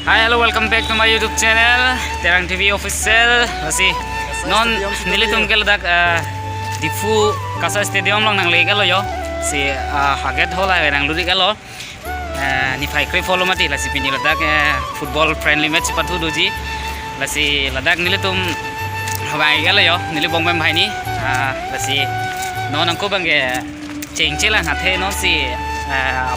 Hi, hello, welcome back to my YouTube channel, Terang TV Official. Masih non nilitum ke ledak Difu Kasa Stadium lang nang lagi lo yo. Si haget hola nang luri lo. Ni fai kri follow mati la si pini ledak football friendly match patu doji. La si ledak nilitum habai lo yo. Nili bong bem hai ni. La si non angko bang ceng celan hathe non si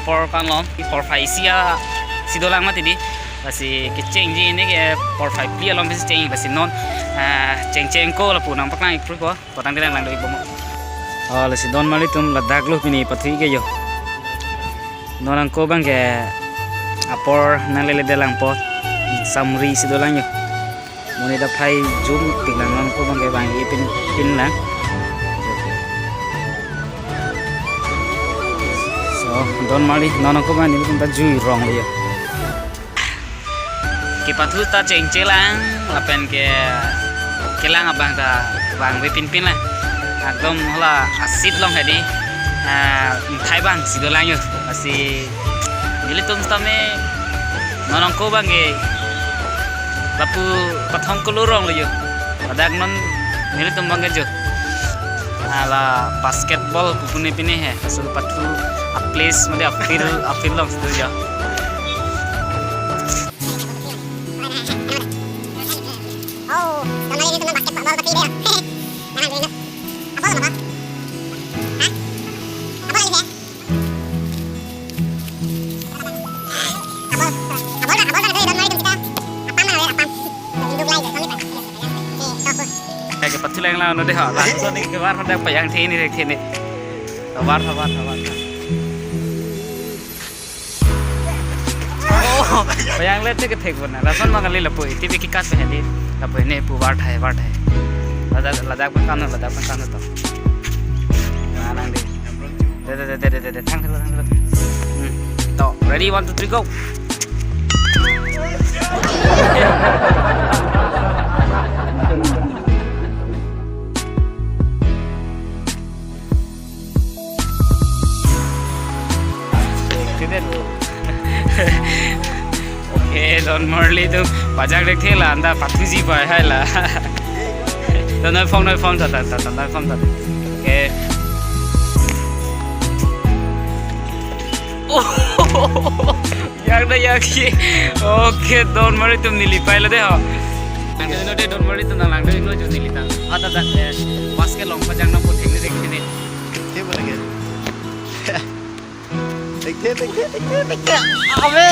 por kan lo por fai sia sidolang mati di. Basi keceng ji ini ke por 5 plia lom bisi ceng basi non ceng ko la punang paklang ikru ko potang dirang lang do ibomo oh la si don mali tum ladak lo pini pathui ke yo non ko bang ke apor nang lele delang pot samri si dolang yo moni da phai jum tiklang non ko bang ke bang pin lang so don mali non ko bang ni tum ta jui rong yo Kipatu ta ceng celang, lapen ke kelang abang ta bang wipin pin lah. Agom hola asid long hadi, thai bang sidolang yo. Masih jadi tum stame nonong ko bang ke lapu pathong kolorong lo yo. Adak non jadi tum bang ke jo. Ala basketball pupune pini he, asul patu a place made apil long sido jo. Kayak patulang lah nanti hal langsung nih keluar hendak payang ini kabar. Oh, payang lihat sih ketek benar. Langsung makan lila pui. Tipe kikas beheli. Lapu ini pu war hai. Ladak pun kanu tu. Mana ni? Deh. Tang dulu. Toh, ready 1 2 3 go. Okay, Don Marley tu pajak dek thela anda patu ji pai hai la. Noi phong ta. Okay. Oh, yang dah yaki. Okay, Don Marley tu nili pai la de ho. Angke no de Don Marley tu nang lang de no jo nili ta. Ada ta basket long pajak na pun thengni dek ni. Thế mà lại kìa Take. Abe.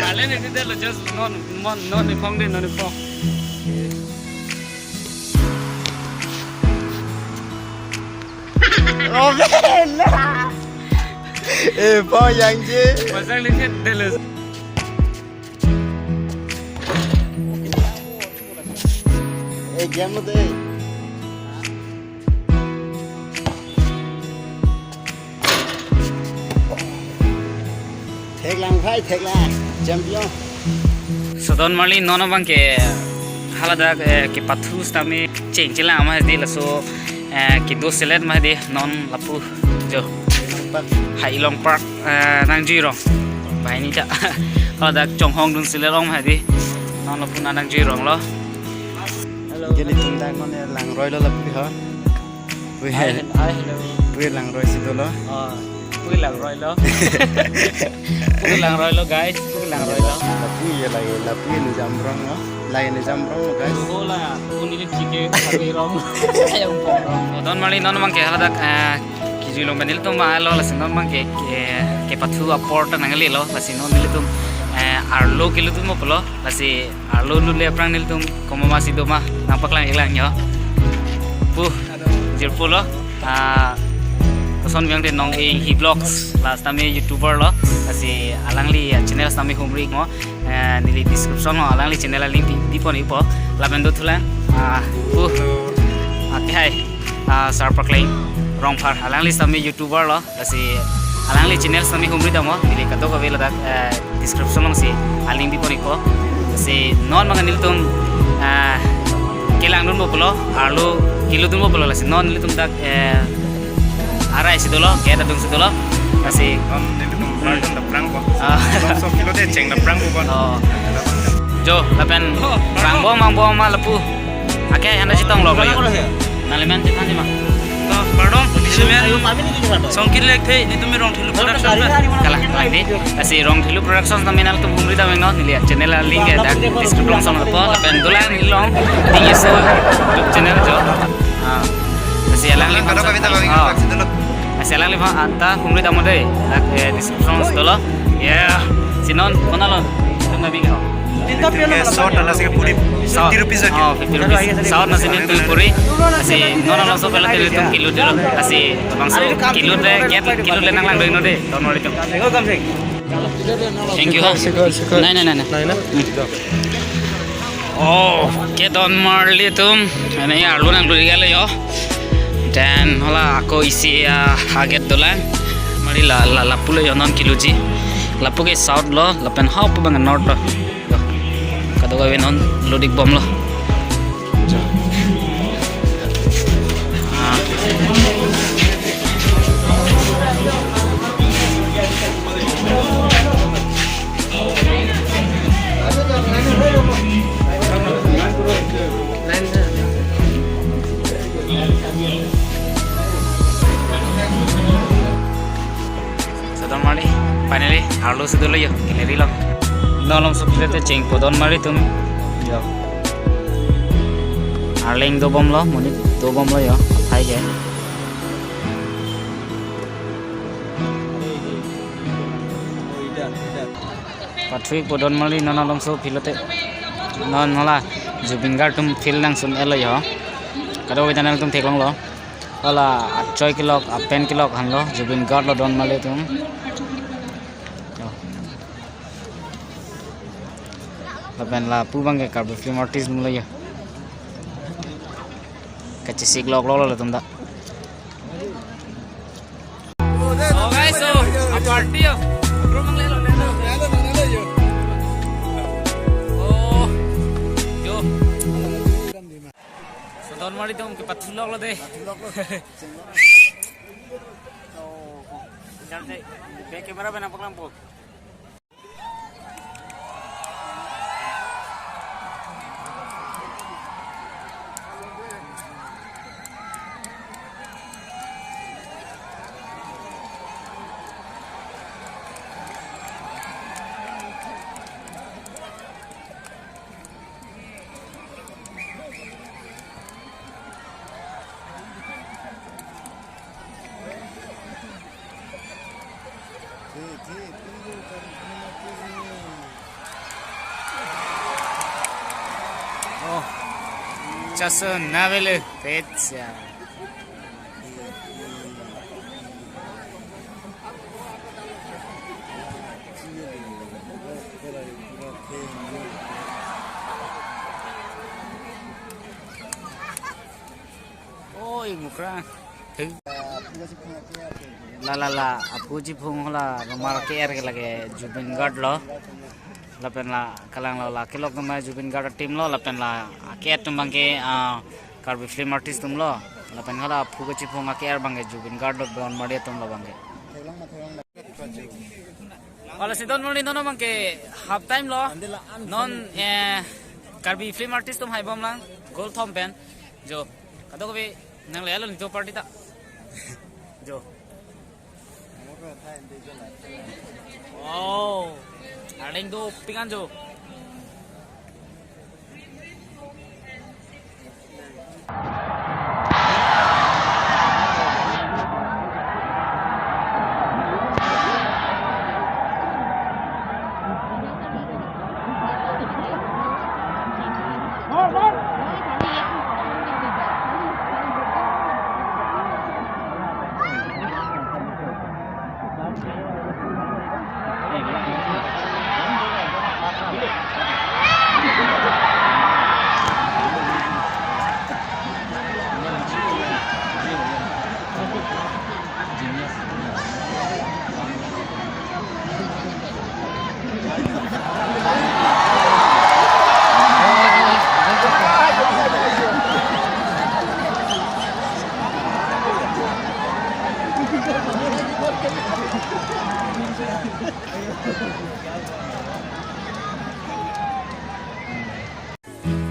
Ale ni de lo just non ni phong. Abe. Bao yang chứ. Pasang ni de lo. Game nó đây. Thek lang champion. So Don Marley nono bang ke halada ke pathu stame ceng celang ama di laso ke do selet ma di non lapu jo Hai Long Park nang jiro bai ni ta halada chong hong dun selet ong ma di non lapu nang jiro lo hello Jadi tundang con làng roi lo lapu ha. Wi làng roi situ lo. Pui lang roi lo guys, pui lang roi lo Lapu ni jamrong lo. Lagi ni jamrong lo guys. Hola, uni ni chike khabi rong ayam porong. Don Marley non mang ke halada kiji long benil tum lo la sinon mang ke pathu aport nangali lo la sinon nil tum arlo kilu tum polo la si arlo lu le prang nil tum komo masih do mah nampak lang ilang yo. Jirpulo Son biang de nong hi vlogs last time YouTuber lo asi alangli channel sami humri ngo nili description lo alangli channel link di pon ipo labendo thulang okay hai sarpakling rong phar alangli sami YouTuber lo asi alangli channel sami humri damo nili kato ka vela dak description lo si aling di pon ipo asi non manganil tum kelang dun mo polo arlo kilo dun mo polo lasi non nili tum dak arai situ lo, kayak dung situ lo, kasih. Con ni tum Marlon da prang ko. 2 kilo te ceng na prang bukan. Oh. Jo, lapen rang bong ma lapu. Ake anda sitong lo yo. Naliman ti kanji ma. Pardon, dismen songkir lek the ni tumi rong thilu production Kala lagi asi rong thilu productions na minal tum humri da mengno nilia channel link ya dak description sama po lapen dulang nilong tinggi so YouTube channel jo. Ah. Asi alang link Kada kami ta kami Oh. vaksin dulu. Asi alang link anta humri da mode dak description dolo. Ya, sinon konalon. Tum nabi ka. Short ala se puri 50 rupees Oh, 50 rupees. Saat nasi ni tu puri. Asi nono so pela tele tu kilo dulu. Asi bangso kilo de kilo le nang lang doi no de. Don mori tu. Thank you. Nai. Oh, ke don marli tum. Ini arlu nang doi gale yo. Dan hola aku isi haget dolan. Mari la pule yo non kilo ji. Lapu ke south lo, lapen hop bang north lo. Kado gawin on loading bomb lo. Don mari, finally, arlo se dulu yo, kileri lo. Nolong supir te ceng podon mari tum, yo. Arling do bom lo, munit do bom lo yo, hai ge. Patri podon mari nolong so pilote, non hola, Jubin Guard tum fil nang sun elo yo. Kado kita nang tum teklong lo. Hola, choy kilok, pen kilok han lo, Jubin Guard lo don mali tum. Lapen la pu bang ke carbo film artist mulai ya. Kaci siglok lo tum da. Oh guys, so a party yo. Bro mang lelo. Oh, yo. So don mari tum ke pathulok lo de. Chal de, back camera bana paklam po. Oh, just navele pizza. Oh, mukra. La apu ji phung la mar ke er ke lage Jubin Guard lo lapen la kalang la kilok ma Jubin Guard team lo lapen la ke tumbang ke carbo film artist tum lo lapen hala apu ji phung ke er bang Jubin Guard lo don mari tum lo bang wala si don mari nono bang ke half time lo non carbo film artist tum hai bom lang gold thom pen jo kado ko be nang le lo ni to party ta jo oh, aling do pingan jo.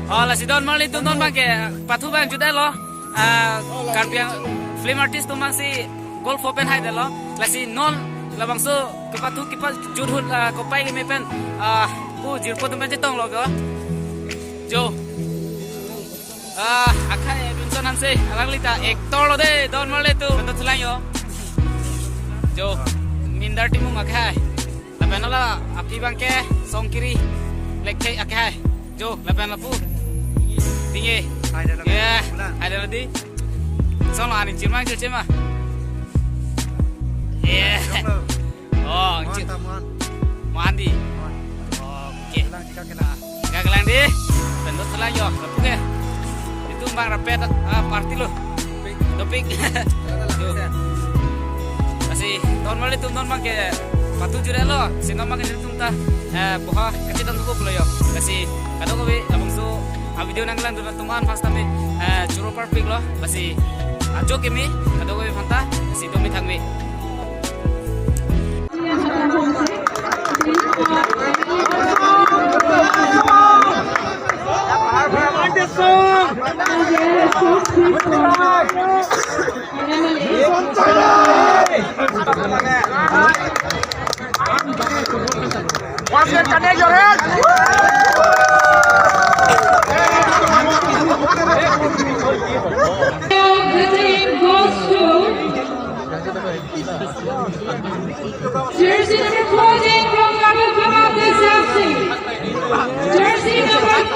Oh, la sidon mal itu non bang ke patu bang juda lo. Karbiang film artist tu masih golf open hai de lo. La si non la bang so ke patu kipas jurhut kopai ke mepen bu jirpo tu macam tong lo ke. Jo. Akai Vincent Hanse, alang lita aktor lo de don mal itu. Betul tulang yo. Jo. Mindar timu akai. La penola api bang ke song kiri. Lekhe akai. Jo, la pen la pu. Tinggi, ya, ada lagi. Soalnya ani cuma cuma, ya, oh, mandi, oke, gak kelang di, bentuk selang yo, lepuk ya, itu bang rapet, party lo, topik, masih tahun malu itu tahun bang ke patu jure lo, sinong bang ke tunta, boha kecil tentu pulau yo, masih kado kowe labung so. Video nanglang dulu teman pas tapi juru perfect loh masih ajo kami atau kami fanta masih domi thangmi Jersey number 14 from Alabama, this FC. Jersey number 14.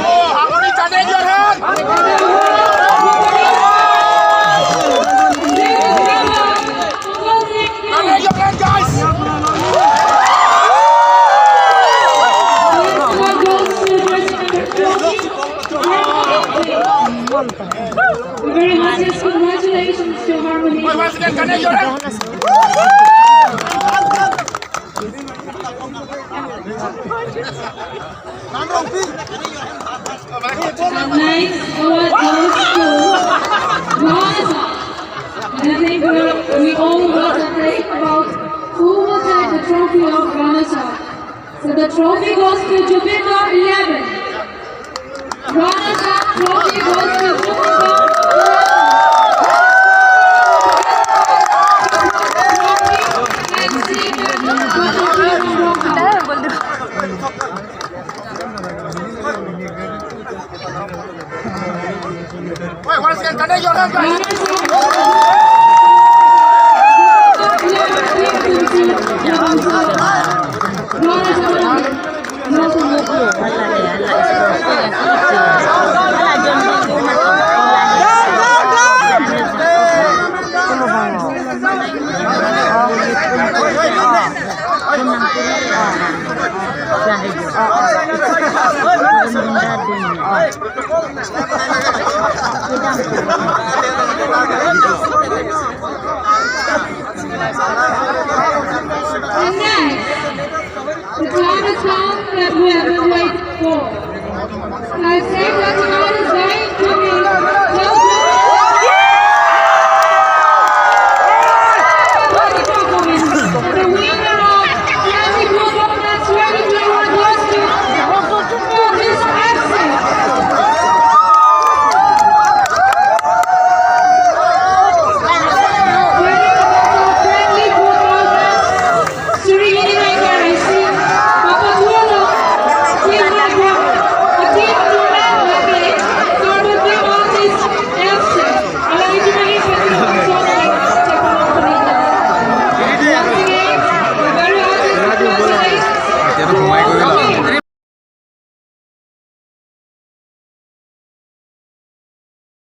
Oh, how many times your head? Your head, guys. Very much congratulations to Harmony. And nice award goes to Gaza. And I think we all want to think about who will take the trophy of Gaza. So the trophy goes to Jupiter 11. Gaza trophy goes to Jupiter 'Cause